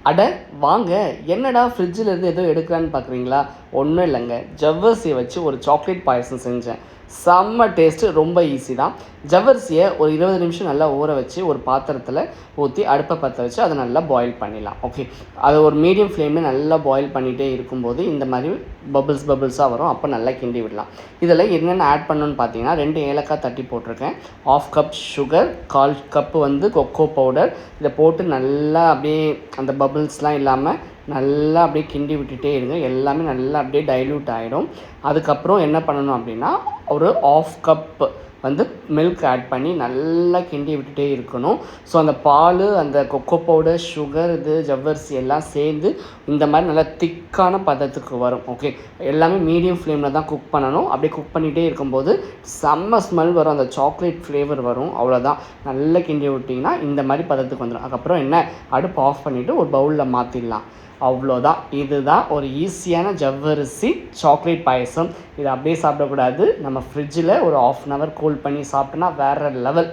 அட வாங்க, என்னடா ஃப்ரிட்ஜிலேருந்து ஏதோ எடுக்கிறான்னு பார்க்குறீங்களா? ஒன்றும் இல்லைங்க, ஜவ்வரிசியை வச்சு ஒரு சாக்லேட் பாயசம் செஞ்சேன். செம்ம டேஸ்ட்டு, ரொம்ப ஈஸி தான். ஜவ்வரிசியை ஒரு 20 நிமிஷம் நல்லா ஊற வச்சு ஒரு பாத்திரத்தில் ஊற்றி அடுப்பை பற்ற வச்சு அதை நல்லா பாயில் பண்ணிடலாம். ஓகே, அது ஒரு மீடியம் ஃப்ளேமில் நல்லா பாயில் பண்ணிகிட்டே இருக்கும்போது இந்த மாதிரி பபிள்ஸாக வரும். அப்போ நல்லா கிண்டி விடலாம். இதில் என்னென்ன ஆட் பண்ணணுன்னு பார்த்தீங்கன்னா, 2 ஏலக்காய் தட்டி போட்டிருக்கேன், 1/2 cup sugar, 1/4 cup cocoa powder. இதை போட்டு நல்லா அப்படியே அந்த பபிள்ஸ்லாம் இல்லாமல் நல்லா அப்படியே கிண்டி விட்டுட்டே இருங்க. எல்லாமே நல்லா அப்படியே டைல்யூட் ஆகிடும். அதுக்கப்புறம் என்ன பண்ணணும் அப்படின்னா, ஒரு 1/2 கப் மில்க் ஆட் பண்ணி நல்லா கிண்டி விட்டுட்டே இருக்கணும். ஸோ அந்த பால், அந்த கொக்கோ பவுடர், சுகர், ஜவ்வரிசி எல்லாம் சேர்ந்து இந்த மாதிரி நல்லா திக்கான பதத்துக்கு வரும். ஓகே, எல்லாமே மீடியம் ஃப்ளேமில் தான் குக் பண்ணணும். அப்படியே குக் பண்ணிகிட்டே இருக்கும்போது செம்ம ஸ்மெல் வரும், அந்த சாக்லேட் ஃப்ளேவர் வரும். அவ்வளோதான், நல்லா கிண்டி விட்டிங்கன்னா இந்த மாதிரி பதத்துக்கு வந்துடும். அதுக்கப்புறம் என்ன, அடுப்பு ஆஃப் பண்ணிவிட்டு ஒரு பவுலில் மாற்றிடலாம். அவ்வளோதான். இதுதான் ஒரு ஈஸியான ஜவ்வரிசி சாக்லேட் பாயசம். இதை அப்படியே சாப்பிடக்கூடாது, நம்ம ஃப்ரிட்ஜில் ஒரு 1/2 அன் ஹவர் கூல் பண்ணி சாப்பிட்டோன்னா வேறு லெவல்.